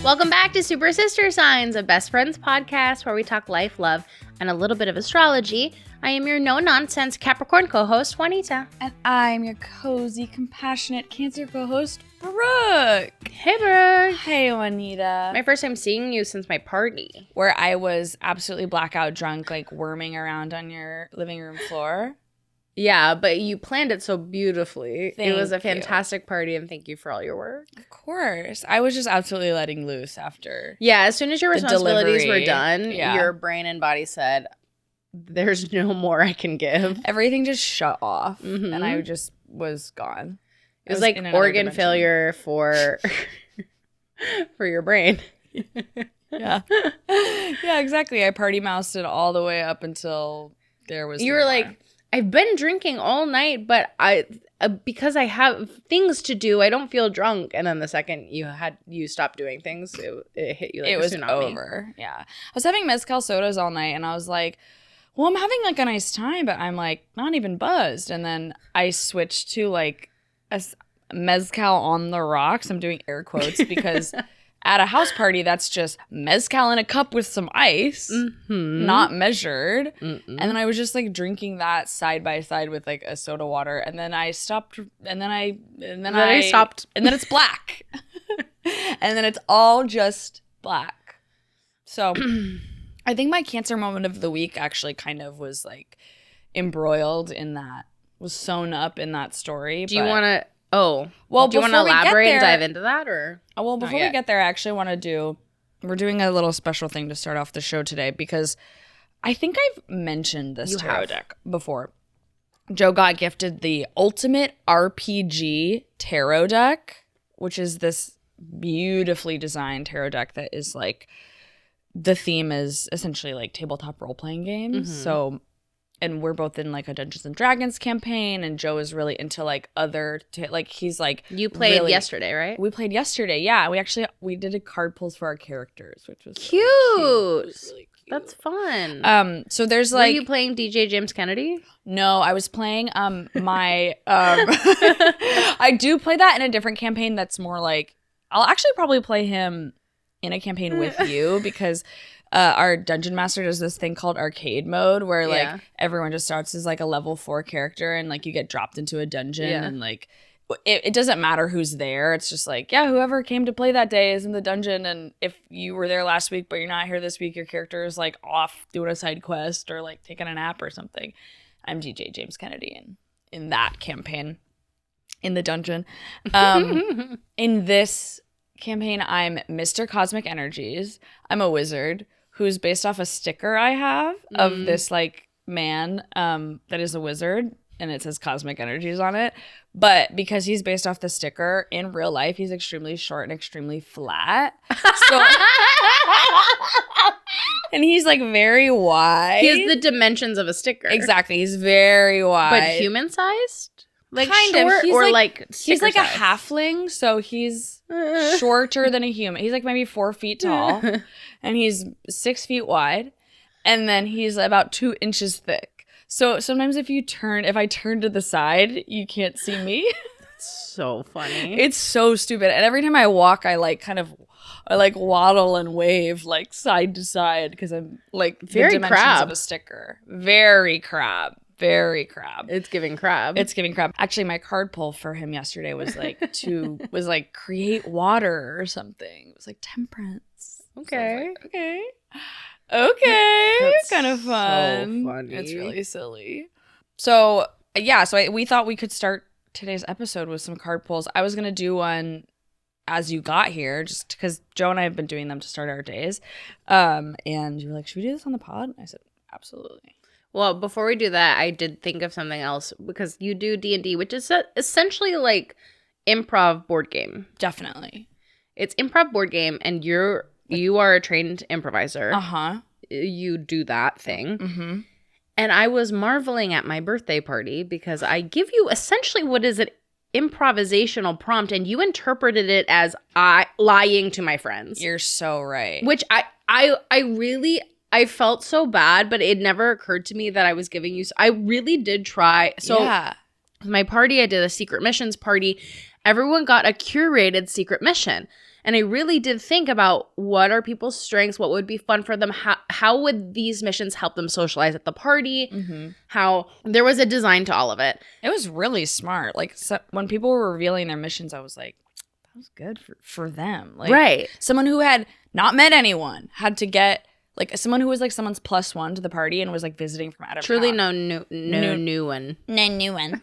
Welcome back to Super Sister Signs, a best friends podcast where we talk life, love, and a little bit of astrology. I am your no-nonsense Capricorn co-host, Juanita. And I'm your cozy, compassionate Cancer co-host, Brooke. Hey, Brooke. Hey, Juanita. My first time seeing you since my party. Where I was absolutely blackout drunk, like worming around on your living room floor. Yeah, but you planned it so beautifully. Thank it was a you. fantastic party, and thank you for all your work. Of course. I was just absolutely letting loose after. Yeah, as soon as your responsibilities were done, yeah. Your brain and body said, there's no more I can give. Everything just shut off, Mhm. and I just was gone. It was like organ failure for your brain. Yeah. Yeah, exactly. I party moused it all the way up until there was You were like, I've been drinking all night, but because I have things to do, I don't feel drunk. And then the second you stopped doing things, it hit you like it a was tsunami. over. Yeah. I was having mezcal sodas all night, and I was like, well, I'm having like a nice time, but I'm like not even buzzed. And then I switched to like a mezcal on the rocks. I'm doing air quotes because at a house party, that's just mezcal in a cup with some ice, not measured. And then I was just like drinking that side by side with like a soda water. And then I stopped. And then I stopped. And then it's black. And then it's all just black. So I think my Cancer moment of the week actually kind of was like embroiled in that, was sewn up in that story. Do you want to? Oh, well, do you want to elaborate and dive into that, or? Well, before we get there, I actually want to we're doing a little special thing to start off the show today because I think I've mentioned this tarot deck before. Joe got gifted the Ultimate RPG Tarot deck, which is this beautifully designed tarot deck that is like, the theme is essentially like tabletop role-playing games. So, and we're both in like a Dungeons and Dragons campaign, and Joe is really into like he's like, you played yesterday, right? We played yesterday. Yeah, we did a card pulls for our characters, which was cute. Really cute. That's fun. So there's like, were you playing DJ James Kennedy? No, I was playing my I do play that in a different campaign that's more like, I'll actually probably play him in a campaign with you because our dungeon master does this thing called arcade mode where like everyone just starts as like a level 4 character, and like you get dropped into a dungeon and like it doesn't matter who's there. It's just like, yeah, whoever came to play that day is in the dungeon, and if you were there last week but you're not here this week, your character is like off doing a side quest or like taking a nap or something. I'm DJ James Kennedy in that campaign in the dungeon. In this campaign, I'm Mr. Cosmic Energies. I'm a wizard who's based off a sticker I have of this like man that is a wizard, and it says Cosmic Energies on it. But because he's based off the sticker, in real life he's extremely short and extremely flat. So and he's like very wide. He has the dimensions of a sticker. Exactly. He's very wide. But human sized? Like kind short of. He's or like he's like size? A halfling, so he's shorter than a human. He's like maybe 4 feet tall, and he's 6 feet wide, and then he's about 2 inches thick. So sometimes if I turn to the side, you can't see me. That's so funny. It's so stupid. And every time I walk, I waddle and wave like side to side because I'm like very the dimensions crab of a sticker. Very crab. Very crab. It's giving crab. Actually, my card pull for him yesterday was like create water or something. It was like temperance. Okay. So okay. That's kind of fun. So funny. It's really silly. So yeah, we thought we could start today's episode with some card pulls. I was gonna do one as you got here, just because Joe and I have been doing them to start our days. And you were like, should we do this on the pod? I said, absolutely. Well, before we do that, I did think of something else because you do D&D, which is essentially like improv board game. Definitely. It's improv board game, and you are a trained improviser. Uh-huh. You do that thing. Mm-hmm. And I was marveling at my birthday party because I give you essentially what is an improvisational prompt, and you interpreted it as I lying to my friends. You're so right. Which I felt so bad, but it never occurred to me that I was giving you. I really did try. So my party, I did a secret missions party, everyone got a curated secret mission. And I really did think about what are people's strengths, what would be fun for them, how would these missions help them socialize at the party, how there was a design to all of it. It was really smart. Like when people were revealing their missions, I was like, that was good for them. Like, right. Someone who had not met anyone had to get, like someone who was like someone's +1 to the party and was like visiting from out of Truly town. no new one. No new one.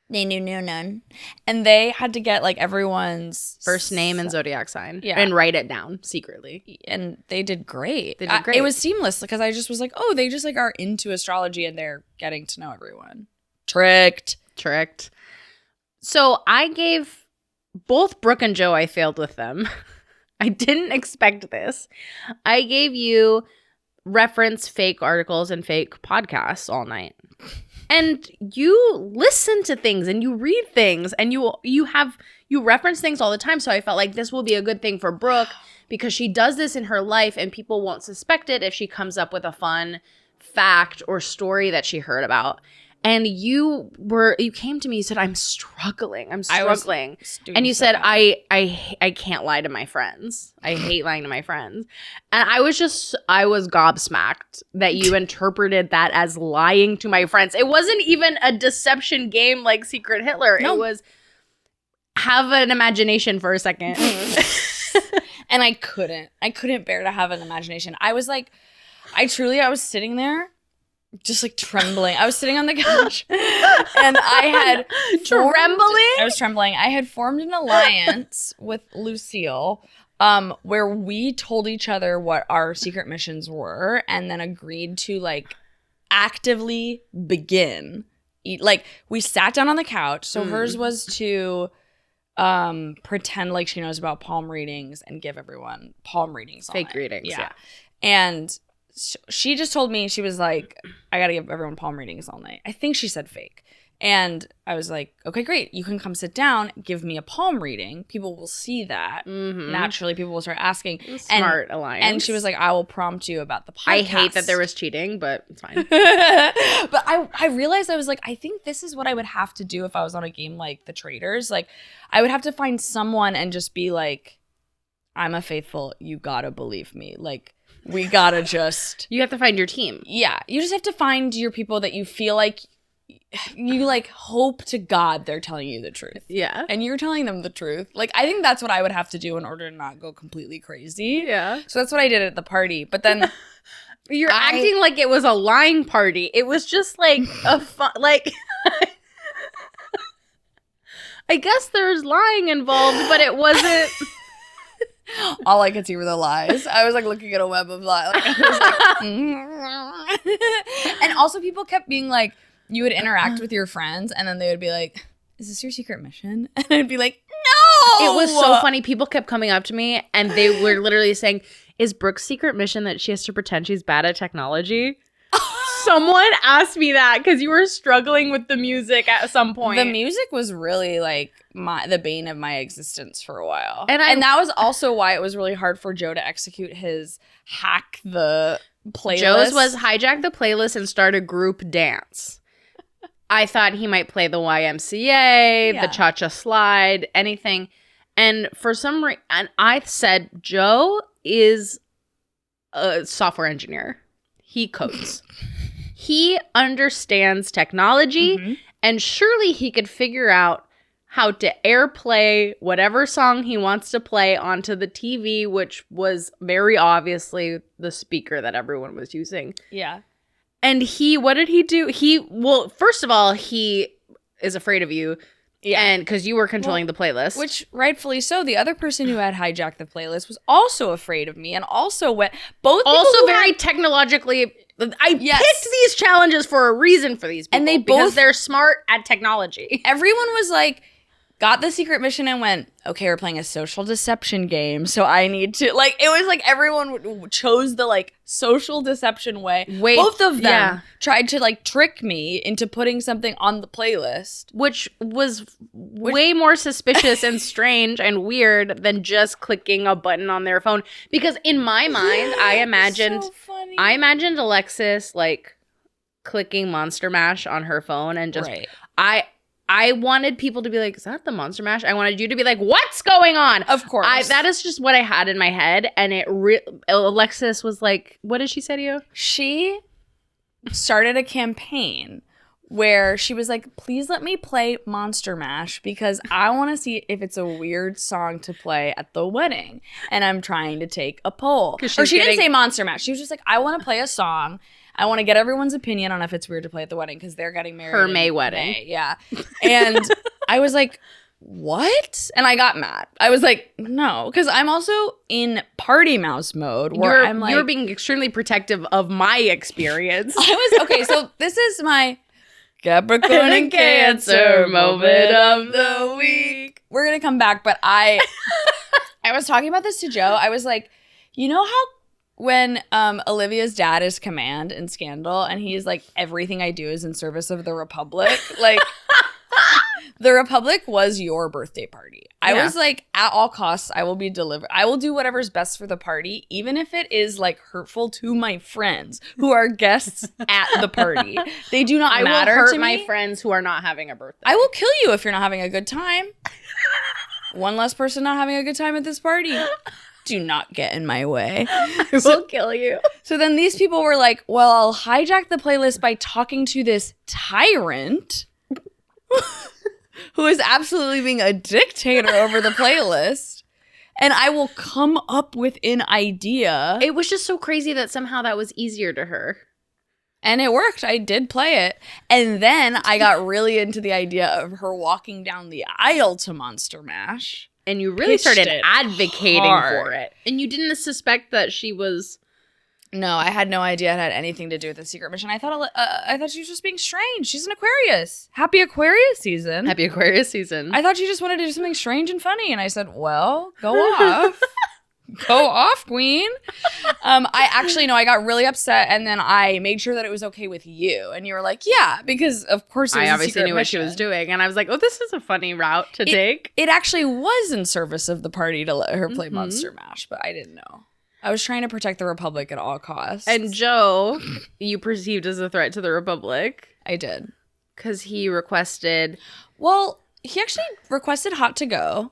They knew none. And they had to get like everyone's first name and zodiac sign. Yeah. And write it down secretly. And they did great. It was seamless because I just was like, oh, they just like are into astrology and they're getting to know everyone. Tricked. So I gave both Brooke and Joe, I failed with them. I didn't expect this. I gave you reference fake articles and fake podcasts all night. And you listen to things and you read things and you reference things all the time. So I felt like this will be a good thing for Brooke because she does this in her life and people won't suspect it if she comes up with a fun fact or story that she heard about. And you came to me, you said, I'm struggling. And you said, I can't lie to my friends. I hate lying to my friends. And I was gobsmacked that you interpreted that as lying to my friends. It wasn't even a deception game like Secret Hitler. No. It was have an imagination for a second. And I couldn't bear to have an imagination. I was like, I was sitting there. Just like trembling. I was sitting on the couch and I had trembling. I was trembling. I had formed an alliance with Lucille where we told each other what our secret missions were and then agreed to like actively begin. Like we sat down on the couch. So hers was to pretend like she knows about palm readings and give everyone palm readings. Fake readings. Yeah. And she just told me, she was like, I gotta give everyone palm readings all night. I think she said fake. And I was like, okay, great. You can come sit down, give me a palm reading. People will see that. Naturally, people will start asking. Smart alliance. And she was like, I will prompt you about the podcast. I hate that there was cheating, but it's fine. But I realized, I was like, I think this is what I would have to do if I was on a game like The Traders. Like, I would have to find someone and just be like, I'm a faithful, you gotta believe me. Like, we gotta just... You have to find your team. Yeah. You just have to find your people that you feel like you like hope to God they're telling you the truth. Yeah. And you're telling them the truth. Like, I think that's what I would have to do in order to not go completely crazy. Yeah. So that's what I did at the party. But then... You're acting like it was a lying party. It was just like a fun... Like... I guess there's lying involved, but it wasn't... All I could see were the lies. I was like looking at a web of lies. Like, I was like, And also people kept being like, you would interact with your friends and then they would be like, is this your secret mission? And I'd be like, no! It was so funny. People kept coming up to me and they were literally saying, is Brooke's secret mission that she has to pretend she's bad at technology? Someone asked me that because you were struggling with the music at some point. The music was really like the bane of my existence for a while. And that was also why it was really hard for Joe to execute his hack the playlist. Joe's was hijack the playlist and start a group dance. I thought he might play the YMCA, the Cha-Cha Slide, anything. And for some reason, I said, Joe is a software engineer. He codes. He understands technology, and surely he could figure out how to airplay whatever song he wants to play onto the TV, which was very obviously the speaker that everyone was using. Yeah. And what did he do? Well, first of all, he is afraid of you. Yeah. And because you were controlling the playlist. Which, rightfully so. The other person who had hijacked the playlist was also afraid of me and also went... Also very technologically... I picked these challenges for a reason for these people. And because they're smart at technology. Everyone was like... Got the secret mission and went, okay, we're playing a social deception game, so I need to... Like, it was like everyone chose the, like, social deception way. Both of them tried to, like, trick me into putting something on the playlist. Which was way more suspicious and strange and weird than just clicking a button on their phone. Because in my mind, I imagined Alexis, like, clicking Monster Mash on her phone and just... Right. I wanted people to be like, is that the Monster Mash? I wanted you to be like, what's going on? Of course. That is just what I had in my head. And Alexis was like, what did she say to you? She started a campaign where she was like, please let me play Monster Mash because I want to see if it's a weird song to play at the wedding. And I'm trying to take a poll. Or she didn't say Monster Mash. She was just like, I want to play a song. I want to get everyone's opinion on if it's weird to play at the wedding because they're getting married. Her May wedding. May. Yeah. And I was like, what? And I got mad. I was like, no, because I'm also in party mouse mode where I'm like, you're being extremely protective of my experience. Okay, so this is my Capricorn and Cancer moment of the week. We're gonna come back, but I was talking about this to Joe. I was like, you know how when Olivia's dad is Command in Scandal and he's like, everything I do is in service of the Republic, like the Republic was your birthday party. I was like, at all costs, I will be delivered. I will do whatever's best for the party, even if it is like hurtful to my friends who are guests at the party. They do not matter I will hurt to my me. friends who are not having a birthday. I will kill you if you're not having a good time. One less person not having a good time at this party. Do not get in my way. I will kill you. So then these people were like, well, I'll hijack the playlist by talking to this tyrant who is absolutely being a dictator over the playlist. And I will come up with an idea. It was just so crazy that somehow that was easier to her. And it worked. I did play it. And then I got really into the idea of her walking down the aisle to Monster Mash. And you really started advocating hard for it. And you didn't suspect that she was... No, I had no idea it had anything to do with the secret mission. I thought she was just being strange. She's an Aquarius. Happy Aquarius season. Happy Aquarius season. I thought she just wanted to do something strange and funny. And I said, well, go off. Go off, queen. I got really upset. And then I made sure that it was okay with you. And you were like, yeah, because of course it was I obviously knew what she was doing. And I was like, oh, this is a funny route to take. It actually was in service of the party to let her play Monster Mash, but I didn't know. I was trying to protect the Republic at all costs. And Joe, you perceived as a threat to the Republic. I did. Because he requested... Well, he actually requested Hot to Go,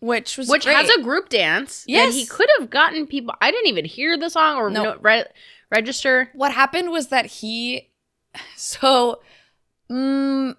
which was Which great. has a group dance. Yes. And he could have gotten people... I didn't even hear the song or register. What happened was that he... So, I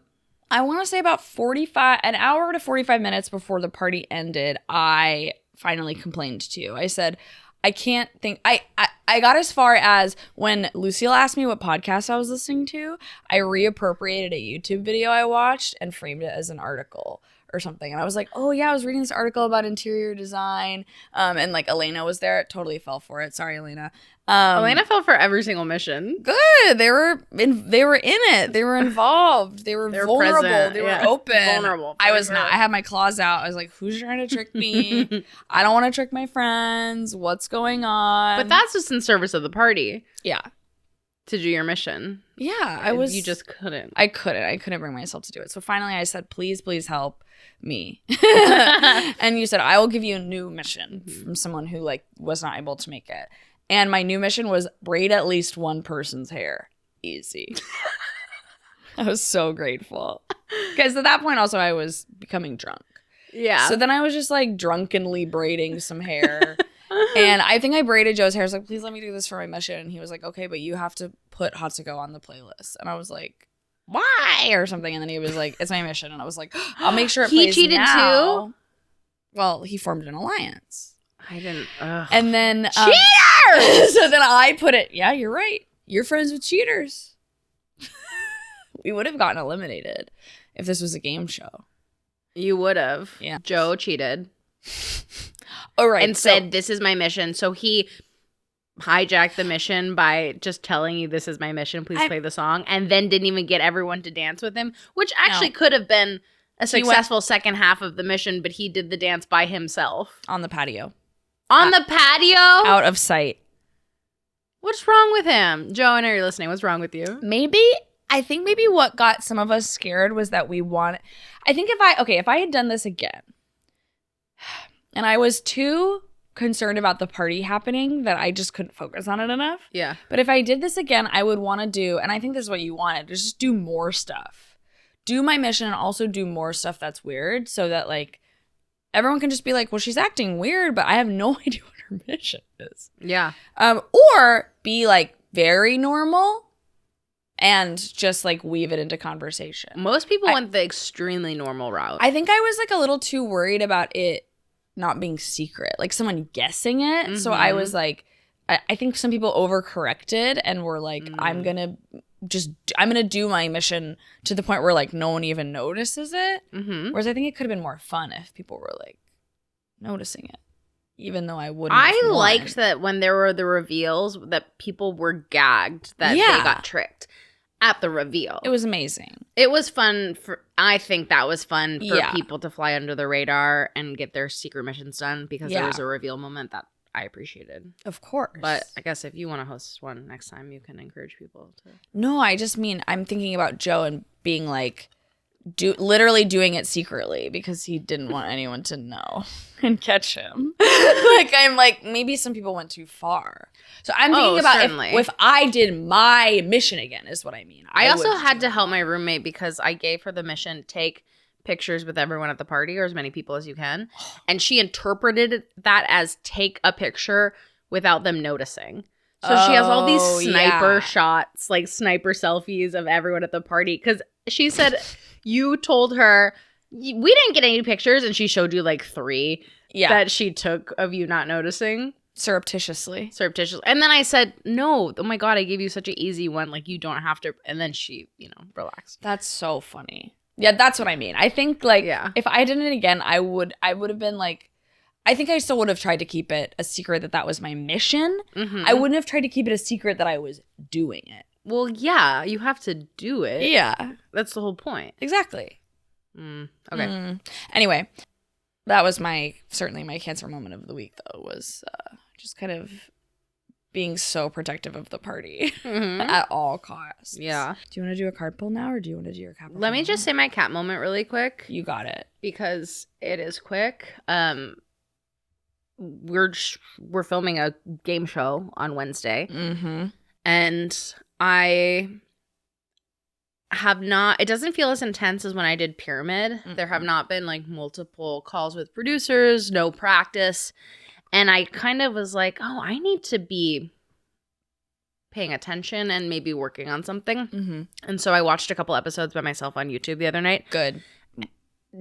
want to say about an hour to 45 minutes before the party ended, I finally complained to you. I said... I can't think. I got as far as when Lucille asked me what podcast I was listening to, I reappropriated a YouTube video I watched and framed it as an article or something. And I was like, oh yeah, I was reading this article about interior design. And like Elena was there. Totally fell for it. Sorry, Elena. Elena fell for every single mission. Good. They were in it. They were involved. They were vulnerable. Present. They were open. Vulnerable. I was not. I had my claws out. I was like, who's trying to trick me? I don't want to trick my friends. What's going on? But that's just in service of the party. Yeah. To do your mission. Yeah. You just couldn't. I couldn't bring myself to do it. So finally I said, please help me. And you said, I will give you a new mission from someone who like was not able to make it. And my new mission was braid at least one person's hair. Easy. I was so grateful. Because at that point also I was becoming drunk. Yeah. So then I was just like drunkenly braiding some hair. And I think I braided Joe's hair. I was like, please let me do this for my mission. And he was like, okay, but you have to put Hot to Go on the playlist. And I was like, why? Or something. And then he was like, it's my mission. And I was like, I'll make sure it plays cheated now. too? Well, he formed an alliance. I didn't. Ugh. And then cheaters! So then I put it, yeah, you're right. You're friends with cheaters. We would have gotten eliminated if this was a game show. You would have. Yeah. Joe cheated. Oh, right. And said, this is my mission. So he hijacked the mission by just telling you, this is my mission. Please play the song. And then didn't even get everyone to dance with him, which actually could have been a successful second half of the mission. But he did the dance by himself. On the patio. On the patio? Out of sight. What's wrong with him? Joe, I know you're listening. What's wrong with you? I think maybe what got some of us scared was that I think if I had done this again, and I was too concerned about the party happening that I just couldn't focus on it enough. Yeah. But if I did this again, I would want to do, and I think this is what you wanted, just do more stuff. do my mission and also do more stuff that's weird so that like everyone can just be like, well, she's acting weird, but I have no idea what her mission is. Yeah. Or be like very normal and just like weave it into conversation. Most people went the extremely normal route. I think I was like a little too worried about it not being secret, like someone guessing it. Mm-hmm. So I was like, I think some people overcorrected and were like, I'm gonna do my mission to the point where like no one even notices it. Mm-hmm. Whereas I think it could have been more fun if people were like noticing it, even though I wouldn't. I liked that when there were the reveals that people were gagged that they got tricked at the reveal. It was amazing. It was fun I think that was fun for people to fly under the radar and get their secret missions done because there was a reveal moment that I appreciated. Of course. But I guess if you want to host one next time, you can encourage people to. No, I just mean I'm thinking about Joe and being like, literally doing it secretly because he didn't want anyone to know and catch him. Like, I'm like, maybe some people went too far. So I'm thinking about if I did my mission again, is what I mean. I also had to help my roommate because I gave her the mission, take pictures with everyone at the party or as many people as you can. And she interpreted that as take a picture without them noticing. So she has all these sniper shots, like sniper selfies of everyone at the party. Because she said you told her, we didn't get any pictures. And she showed you like 3 that she took of you not noticing. Surreptitiously. And then I said, no, oh my God, I gave you such an easy one. Like you don't have to. And then she, relaxed. That's so funny. Yeah, that's what I mean. I think like if I did it again, I would have been like, I think I still would have tried to keep it a secret that was my mission. Mm-hmm. I wouldn't have tried to keep it a secret that I was doing it. Well, yeah, you have to do it. Yeah. That's the whole point. Exactly. Okay. Anyway, that was certainly my Cancer moment of the week, though, was just kind of being so protective of the party at all costs. Yeah. Do you want to do a card pull now or do you want to do your cat pull? Let me just say my cat moment really quick. You got it. Because it is quick. We're filming a game show on Wednesday. Mm-hmm. And I have not, it doesn't feel as intense as when I did Pyramid. Mm-hmm. There have not been like multiple calls with producers, no practice. And I kind of was like, oh, I need to be paying attention and maybe working on something. Mm-hmm. And so I watched a couple episodes by myself on YouTube the other night. Good.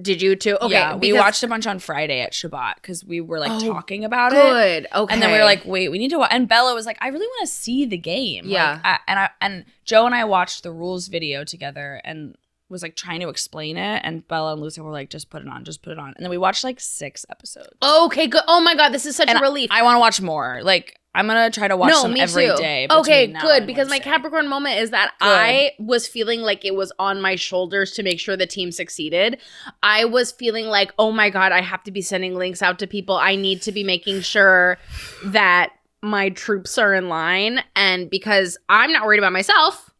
Did you too? Okay. Yeah, we watched a bunch on Friday at Shabbat because we were like talking about it. Good. Okay. And then we were like, wait, we need to watch. And Bella was like, I really want to see the game. Yeah. Like, and Joe and I watched the rules video together and was like trying to explain it. And Bella and Lucy were like, just put it on. And then we watched like 6 episodes. Okay, good. Oh my God, this is such a relief. I want to watch more. Like, I'm going to try to watch them every day. Okay, good. Because my Capricorn moment is that I was feeling like it was on my shoulders to make sure the team succeeded. I was feeling like, oh my God, I have to be sending links out to people. I need to be making sure that my troops are in line. And because I'm not worried about myself.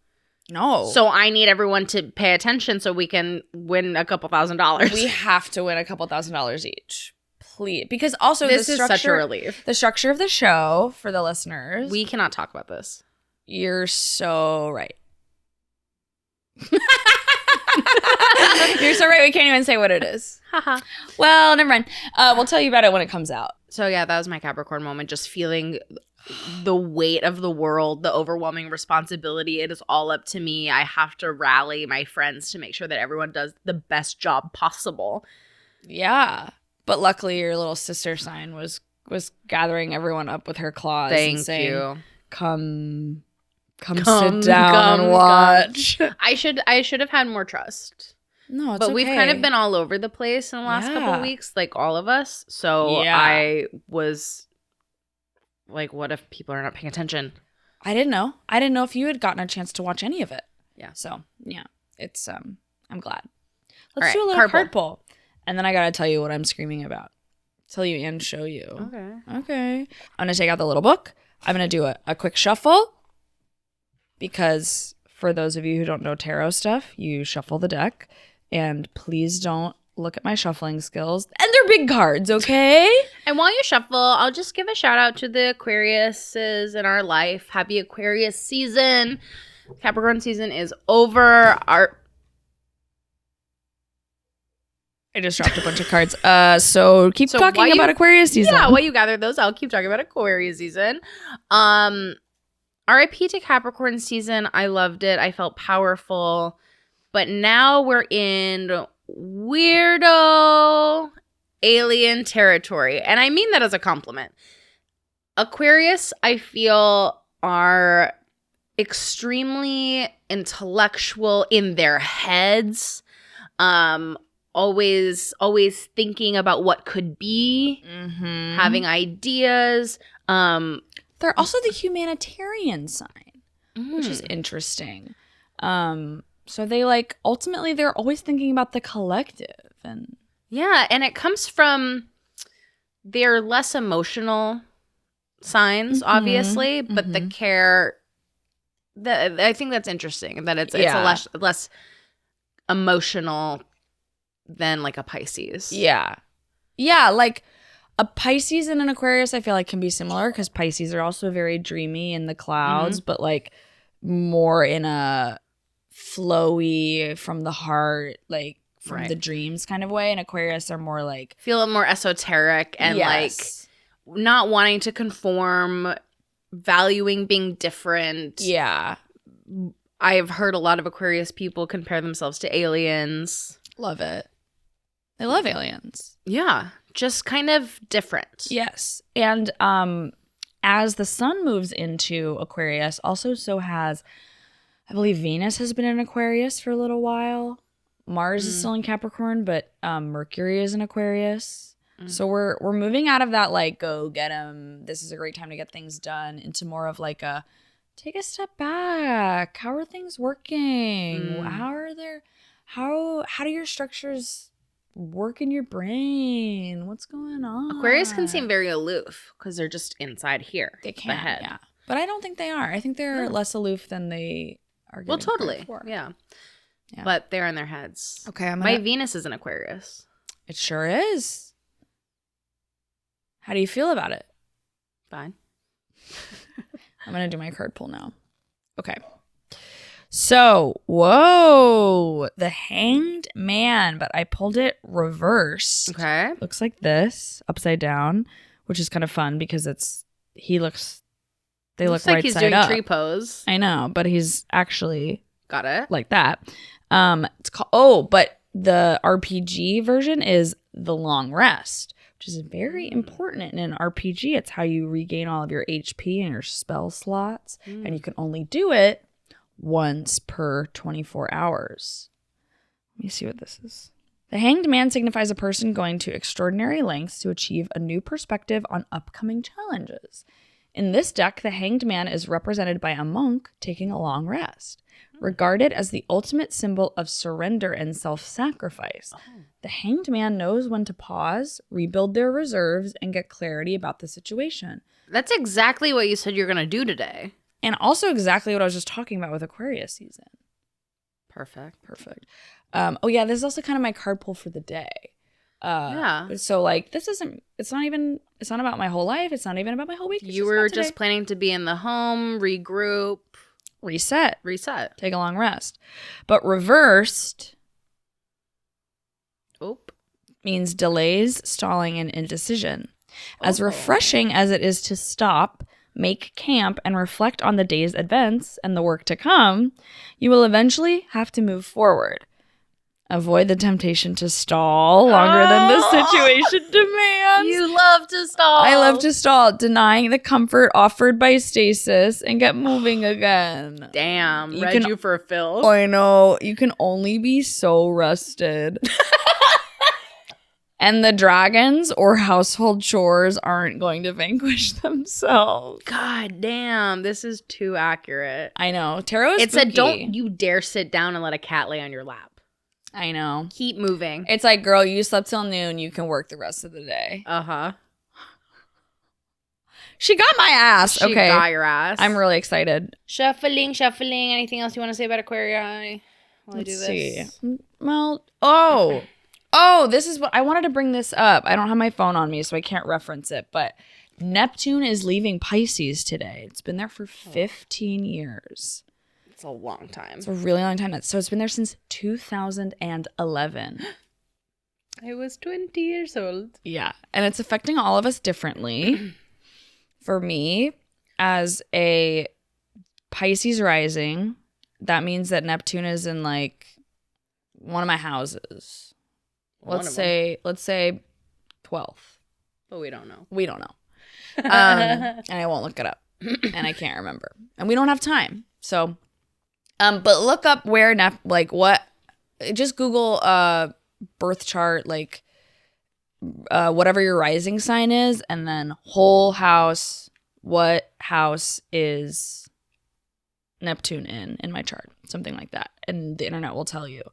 No. So I need everyone to pay attention so we can win a couple $1,000. We have to win a couple $1,000 each. Please. Because also this is such a relief. The structure of the show for the listeners. We cannot talk about this. You're so right. You're so right. We can't even say what it is. Well, never mind. We'll tell you about it when it comes out. So yeah, that was my Capricorn moment. Just feeling the weight of the world, the overwhelming responsibility. It is all up to me. I have to rally my friends to make sure that everyone does the best job possible. Yeah. But luckily your little sister sign was gathering everyone up with her claws and saying, you. Come sit down and watch. I should have had more trust. No, it's but okay. We've kind of been all over the place in the last couple of weeks, like all of us. So I was like, what if people are not paying attention? I didn't know. I didn't know if you had gotten a chance to watch any of it. Yeah. So yeah, it's I'm glad. Let's do a little card pull. And then I gotta tell you what I'm screaming about. Tell you and show you. Okay. I'm gonna take out the little book. I'm gonna do a quick shuffle. Because for those of you who don't know tarot stuff, you shuffle the deck. And please don't look at my shuffling skills. And they're big cards, okay? And while you shuffle, I'll just give a shout out to the Aquariuses in our life. Happy Aquarius season. Capricorn season is over. I just dropped a bunch of cards. So keep talking about Aquarius season. Yeah, while you gather those, I'll keep talking about Aquarius season. RIP to Capricorn season. I loved it. I felt powerful. But now we're in weirdo alien territory. And I mean that as a compliment. Aquarius, I feel, are extremely intellectual in their heads. Always thinking about what could be, having ideas. They're also the humanitarian sign, which is interesting. So they like, ultimately, they're always thinking about the collective. And yeah, and it comes from their less emotional signs, obviously, but the care, I think that's interesting, that it's a less emotional than like a Pisces. Yeah. Yeah, like a Pisces and an Aquarius I feel like can be similar because Pisces are also very dreamy in the clouds, but like more in a flowy from the heart, like from the dreams kind of way. And Aquarius are more like... feel more esoteric and like not wanting to conform, valuing being different. Yeah. I've heard a lot of Aquarius people compare themselves to aliens. Love it. They love aliens. Yeah. Just kind of different. Yes. And as the sun moves into Aquarius, also so has, I believe Venus has been in Aquarius for a little while. Mars is still in Capricorn, but Mercury is in Aquarius. So we're moving out of that like, go get 'em, this is a great time to get things done, into more of like a take a step back. How are things working? How do your structures work in your brain? What's going on? Aquarius can seem very aloof because they're just inside here. They can, the head. yeah. But I don't think they are. I think they're less aloof than they are. Well, totally. Yeah. But they're in their heads. Okay, my Venus is in Aquarius. It sure is. How do you feel about it? Fine. I'm going to do my card pull now. Okay. So, whoa, the Hanged Man, but I pulled it reversed. Okay. Looks like this, upside down, which is kind of fun because they look like right side up. He's doing tree pose. I know, but he's actually got it like that. It's called, but the RPG version is The Long Rest, which is very important in an RPG. It's how you regain all of your HP and your spell slots, and you can only do it once per 24 hours. Let me see what this is. The Hanged Man signifies a person going to extraordinary lengths to achieve a new perspective on upcoming challenges. In this deck, the Hanged Man is represented by a monk taking a long rest, regarded as the ultimate symbol of surrender and self-sacrifice. The Hanged Man knows when to pause, rebuild their reserves, and get clarity about the situation. That's exactly what you said you're going to do today. And also exactly what I was just talking about with Aquarius season. Perfect. Oh yeah, this is also kind of my card pull for the day. So like it's not about my whole life. It's not even about my whole week. You were just planning to be in the home, regroup, reset, take a long rest. But reversed means delays, stalling, and indecision. As refreshing as it is to stop, make camp, and reflect on the day's events and the work to come, you will eventually have to move forward. Avoid the temptation to stall longer than the situation demands. You love to stall. I love to stall, denying the comfort offered by stasis and get moving again. Damn, you for a fill. I know. You can only be so rested. And the dragons or household chores aren't going to vanquish themselves. God damn, this is too accurate. I know. Tarot is It said, don't you dare sit down and let a cat lay on your lap. I know. Keep moving. It's like, girl, you slept till noon. You can work the rest of the day. Uh-huh. She got my ass. She got your ass. I'm really excited. Shuffling. Anything else you want to say about Aquarii while I do this? See. Well, this is what I wanted to bring this up. I don't have my phone on me, so I can't reference it. But Neptune is leaving Pisces today. It's been there for 15 years. It's a long time. It's a really long time. So it's been there since 2011. I was 20 years old. Yeah. And it's affecting all of us differently. For me, as a Pisces rising, that means that Neptune is in like one of my houses. Let's say 12th. But we don't know. We don't know. And I won't look it up. And I can't remember. And we don't have time. So, but look up where just Google birth chart, like whatever your rising sign is, and then whole house, what house is Neptune in my chart, something like that. And the internet will tell you.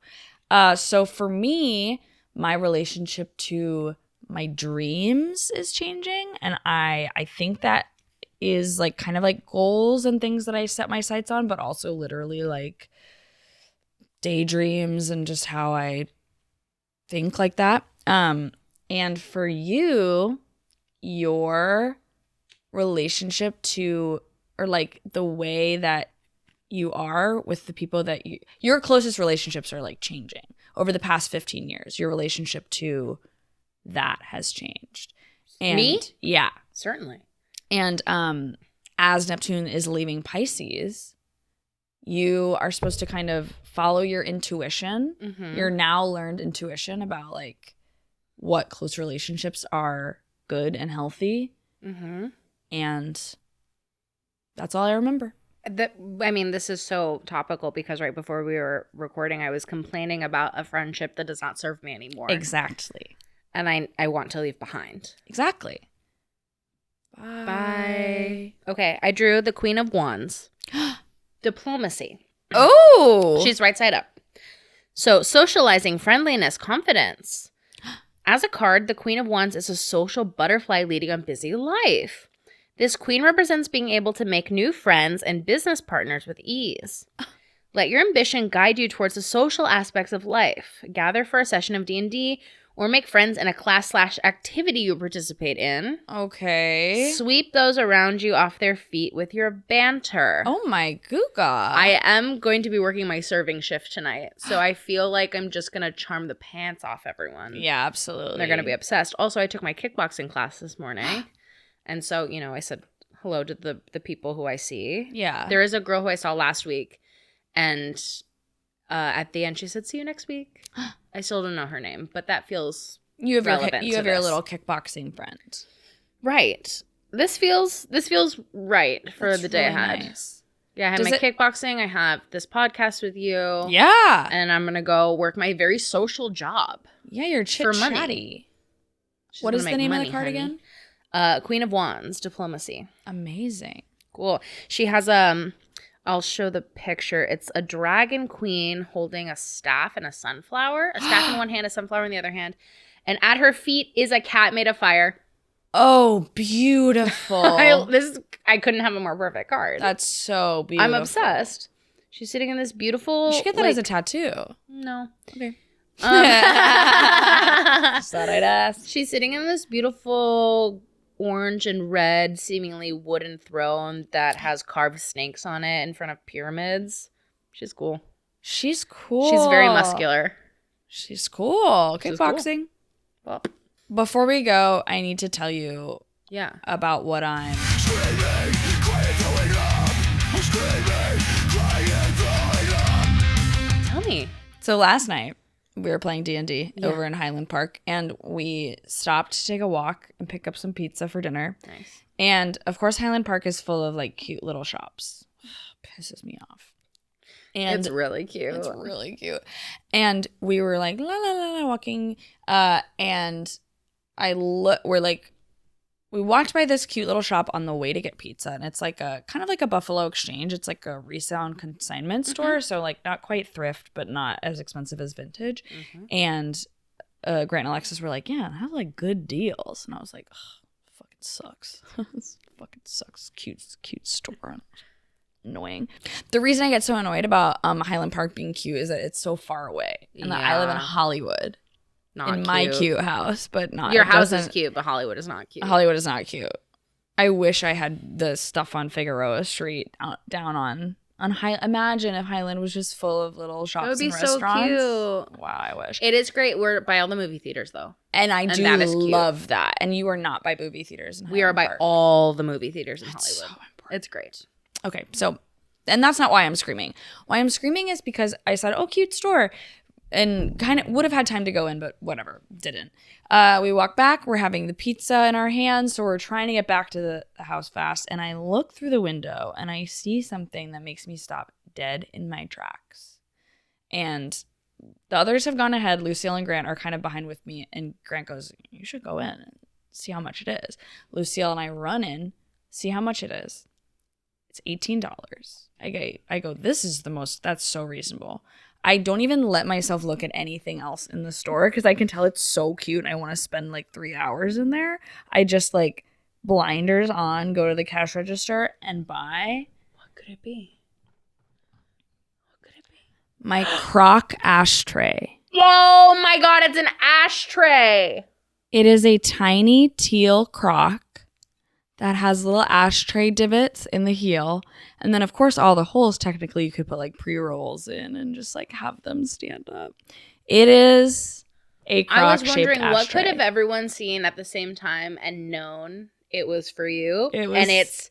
So for me, my relationship to my dreams is changing, and I think that is like kind of like goals and things that I set my sights on, but also literally like daydreams and just how I think like that. And for you, your relationship to, or like the way that you are with the people that your closest relationships are like changing over the past 15 years. Your relationship to that has changed. And me? Yeah. Certainly. And as Neptune is leaving Pisces, you are supposed to kind of follow your intuition, your now learned intuition about like what close relationships are good and healthy. And that's all I remember. This is so topical because right before we were recording, I was complaining about a friendship that does not serve me anymore. Exactly. And I want to leave behind. Exactly. Bye. Okay, I drew the Queen of Wands. Diplomacy. Oh! She's right side up. So, socializing, friendliness, confidence. As a card, the Queen of Wands is a social butterfly leading a busy life. This queen represents being able to make new friends and business partners with ease. Let your ambition guide you towards the social aspects of life. Gather for a session of D&D or make friends in a class/activity you participate in. Okay. Sweep those around you off their feet with your banter. Oh my googa. I am going to be working my serving shift tonight, so I feel like I'm just going to charm the pants off everyone. Yeah, absolutely. They're going to be obsessed. Also, I took my kickboxing class this morning, and so, I said hello to the people who I see. Yeah. There is a girl who I saw last week, and at the end she said, "See you next week." I still don't know her name, but that feels relevant. You have your little kickboxing friend. Right. This feels right for the day ahead. Nice. Yeah, I have kickboxing. I have this podcast with you. Yeah. And I'm going to go work my very social job. Yeah, you're chit-chatty. What is the name of the card again? Queen of Wands, diplomacy. Amazing. Cool. She has I'll show the picture. It's a dragon queen holding a staff and a sunflower. A staff in one hand, a sunflower in the other hand. And at her feet is a cat made of fire. Oh, beautiful. I couldn't have a more perfect card. That's so beautiful. I'm obsessed. She's sitting in this beautiful... You should get that as a tattoo. No. Okay. Just thought I'd ask. She's sitting in this beautiful orange and red, seemingly wooden throne that has carved snakes on it in front of pyramids. She's cool. She's cool. She's very muscular. She's cool. Kickboxing. Cool. Well, before we go, I need to tell you about what I'm... Tell me. So last night, we were playing D&D over in Highland Park, and we stopped to take a walk and pick up some pizza for dinner. Nice. And, of course, Highland Park is full of, like, cute little shops. Pisses me off. And it's really cute. It's really cute. And we were, like, la, la, la, la, walking, and we walked by this cute little shop on the way to get pizza, and it's like a kind of like a Buffalo Exchange. It's like a resale and consignment store, so like not quite thrift, but not as expensive as vintage. And Grant and Alexis were like, "Yeah, I have like good deals," and I was like, "Fucking sucks. This fucking sucks. Cute store." Annoying. The reason I get so annoyed about Highland Park being cute is that it's so far away, and that I live in Hollywood. My cute house, but not. Your house is cute, but Hollywood is not cute. Hollywood is not cute. I wish I had the stuff on Figueroa Street down on Imagine if Highland was just full of little shops That would be and so restaurants. cute. Wow, I wish. It is great. We're by all the movie theaters, though. And I do that is cute. love that. And you are not by movie theaters in Highland We are by Park. all the movie theaters in Hollywood. So important. It's great. Okay, so, and that's not why I'm screaming. Why I'm screaming is because I said, oh, cute store. And kind of would have had time to go in, but whatever, didn't. We walk back. We're having the pizza in our hands, so we're trying to get back to the house fast. And I look through the window, and I see something that makes me stop dead in my tracks. And the others have gone ahead. Lucille and Grant are kind of behind with me. And Grant goes, you should go in and see how much it is. Lucille and I run in, see how much it is. It's $18. I go, that's so reasonable. I don't even let myself look at anything else in the store because I can tell it's so cute and I want to spend like 3 hours in there. I just like blinders on, go to the cash register and buy. What could it be? My crock ashtray. Oh my God, it's an ashtray. It is a tiny teal crock that has little ashtray divots in the heel. And then, of course, all the holes, technically, you could put like pre-rolls in and just like have them stand up. It is a crock-shaped ashtray. I was wondering, what could have everyone seen at the same time and known it was for you? And it's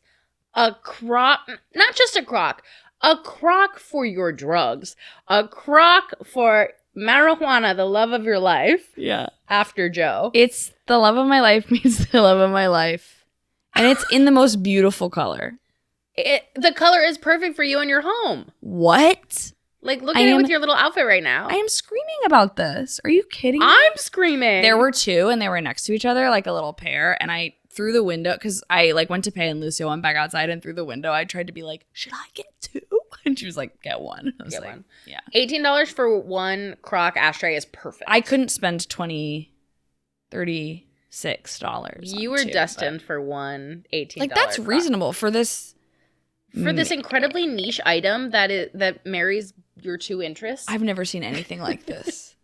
a crock, not just a crock for your drugs, a crock for marijuana, the love of your life. Yeah. After Joe. It's the love of my life means the love of my life. And it's in the most beautiful color. The color is perfect for you in your home. What? Like, look at it with your little outfit right now. I am screaming about this. Are you kidding me? I'm screaming. There were two, and they were next to each other, like a little pair. And I, through the window, because I like went to pay, and Lucio went back outside, and through the window, I tried to be like, should I get two? And she was like, get one. I was like, one. Yeah. $18 for one crock ashtray is perfect. I couldn't spend $36. You were destined for one $18. Like, that's crock. Reasonable for this. For this incredibly niche item that marries your two interests. I've never seen anything like this.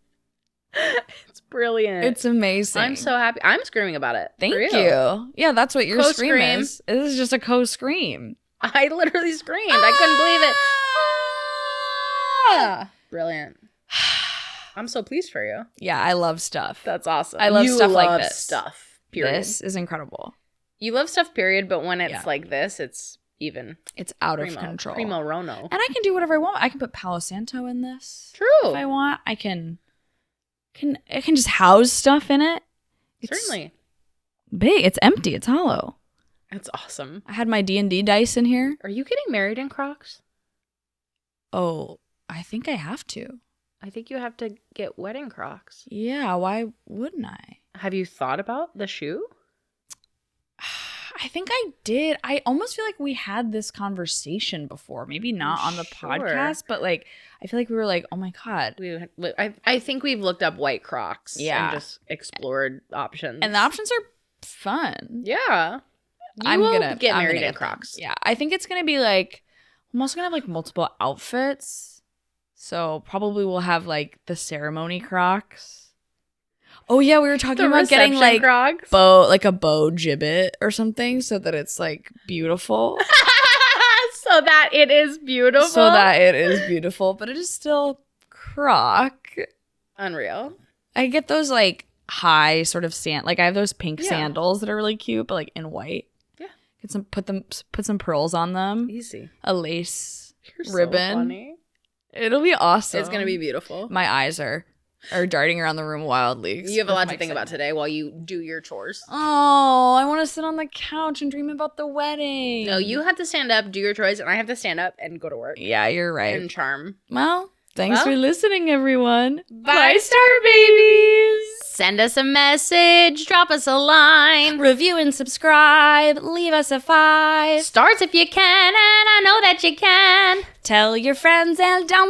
It's brilliant. It's amazing. I'm so happy. I'm screaming about it. Thank you. Yeah, that's what your scream is. This is just a co-scream. I literally screamed. I couldn't believe it. Ah! Brilliant. I'm so pleased for you. Yeah, I love stuff. That's awesome. I love stuff like this. Stuff. Period. This is incredible. You love stuff, period, but when it's like this, it's out of control. Primo Rono. And I can do whatever I want. I can put Palo Santo in this. True. If I want. I can just house stuff in it. Certainly. Big. It's empty. It's hollow. That's awesome. I had my D&D dice in here. Are you getting married in Crocs? Oh, I think I have to. I think you have to get wedding Crocs. Yeah, why wouldn't I? Have you thought about the shoe? I think I did. I almost feel like we had this conversation before. Maybe not on the podcast, but like I feel like we were like, oh my God. I think we've looked up white Crocs and just explored options. And the options are fun. Yeah. I'm gonna get married in Crocs. Yeah. I think it's going to be like, I'm also going to have like multiple outfits. So probably we'll have like the ceremony Crocs. Oh yeah, we were talking about getting like Crocs. like a bow gibbet or something so that it's like beautiful. So that it is beautiful. But it is still Croc. Unreal. I get those like high sort of like I have those pink sandals that are really cute, but like in white. Yeah. Put some pearls on them. Easy. A lace You're ribbon. So funny. It'll be awesome. It's gonna be beautiful. My eyes are darting around the room wildly. You have a lot to think about today while you do your chores. Oh, I want to sit on the couch and dream about the wedding. No, you have to stand up, do your chores, and I have to stand up and go to work. Yeah, you're right. And charm. Well, thanks for listening, everyone. Bye, Star Babies. Send us a message. Drop us a line. Review and subscribe. Leave us a 5. Stars if you can, and I know that you can. Tell your friends and download